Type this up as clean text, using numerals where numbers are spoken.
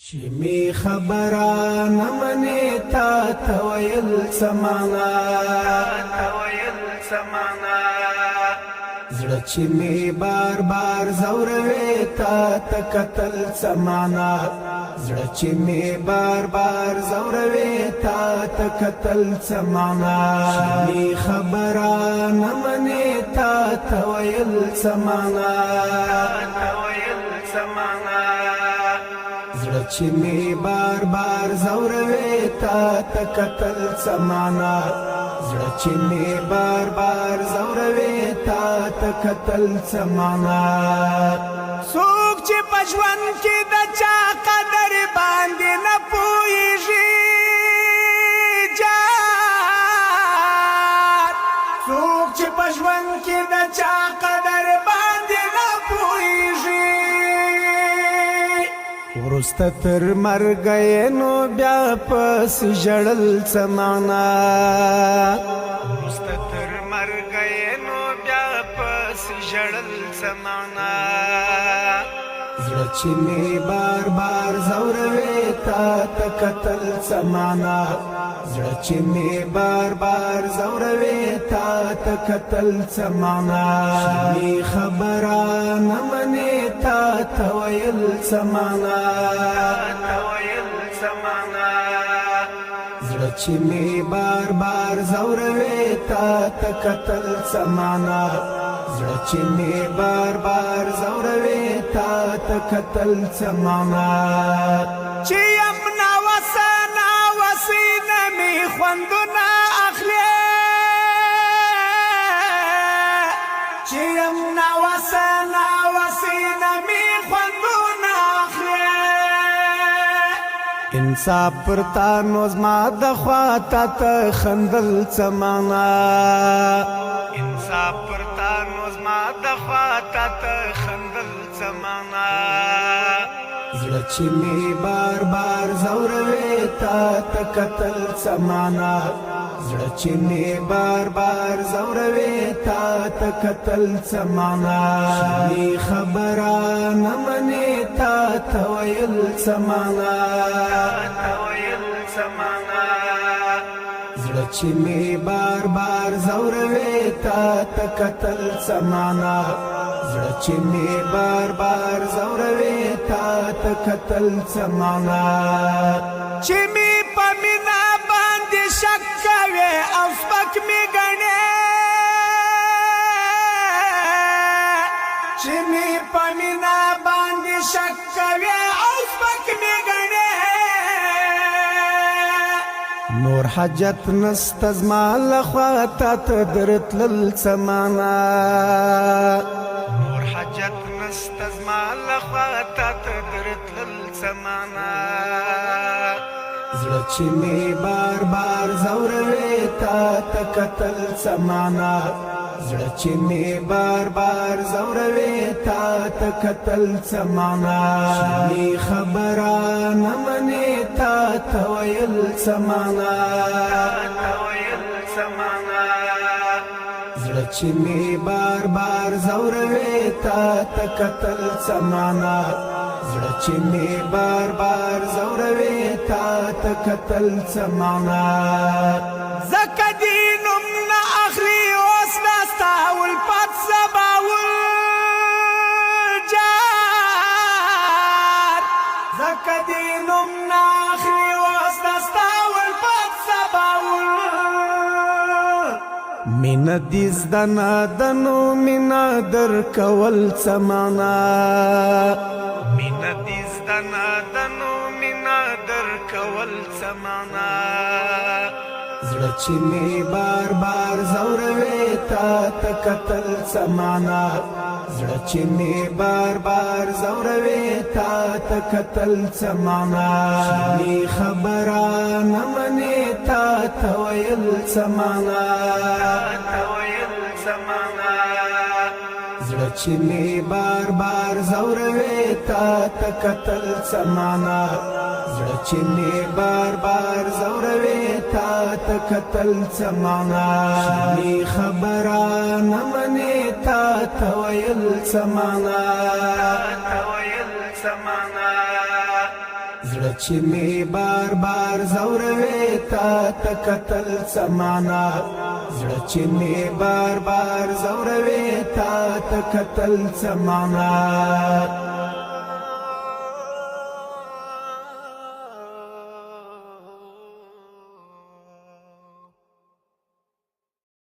چې می خبره نه منې تا ته ویل څه معنا زړه چې می بار بار ځوروي تا ته کتل څه معنا زړه چې می بار بار ځوروي تا ته کتل څه معنا می خبره نه منې تا ته ویل څه معنا زړه چې می بار بار ځوروي تا ته کتل څه معنا زړه چې می بار بار ځوروي تا ته کتل څه معنا څوک چې په ژوند کې د چا قدر باندې نه پوهېږي جار څوک چې په ژوند کې د چا قدر باندې نه پوهېږي ورسته تر مرګه یې نو بیا پسې ژړل څه معنا ورسته تر مرګه یې نو بیا پسې ژړل څه معنا زړه چې می بار بار ځوروي تا ته کتل څه معنا زړه چې می بار بار ځوروي تا ته کتل څه معنا می خبره نه منې تا ته ویل څه معنا زړه چې می بار بار ځوروي تا ته کتل څه معنا زړه چې می بار بار ځوروي تا ته کتل څه معنا چې یم ناوسه ناوسې نه مې خوندونه اخلي چې یم ناوسه ناوسې نه مې خوندونه اخلي انصاف پر تا نو زما د خوا تا ته خندل څه معنا انصاف پر تا نو زما د خوا تا ته خندل څه معنا زړه چې می بار بار ځوروي تا ته کتل څه معنا زړه چې می بار بار ځوروي تا ته کتل څه معنا می خبره نه منې تا ته ویل څه معنا زړه چې می بار بار ځوروي تا ته کتل څه معنا زړه چې می بار بار ځوروي تا ته کتل څه معنا چې می په مینا باندې شک کوي او سپک می ګڼې چې می په مینا باندې شک کوي او سپک می ګڼې نور حاجت نسته زما له خوا تا ته درتلل څه معنا نور حاجت نسته زما له خوا تا ته درتلل څه معنا زړه چې می بار بار ځوروي تا ته کتل څه معنا زړه چې می بار بار ځوروي تا ته کتل څه معنا می خبره نه منې تا ته ویل څه معنا زړه چې می بار بار ځوروي تا ته کتل څه معنا زړه چې می بار بار ځوروي تا ته کتل څه معنا ځکه دې نوم نه اخلي اوس دا ستا ولپت سباول جار ځکه دې نوم نه اخلي اوس دا ستا ولپت سباول مینا دې زده نه ده نو مینا درکول څه معنا مینا دې زده نه ده نو مینا درکول څه معنا زړه چې می بار بار ځوروي تا ته کتل څه معنا زړه چې می بار بار ځوروي تا ته کتل څه معنا می خبره نه منې تا ته ویل څه معنا زړه چې می بار بار ځوروي تا ته کتل څه معنا زړه چې می بار بار ځوروي تا ته کتل څه معنا می خبره نه منې تا ته ویل څه معنا زړه چې می بار بار زوروي تا ته کتل سمانا زړه چې می بار بار زوروي تا ته کتل سمانا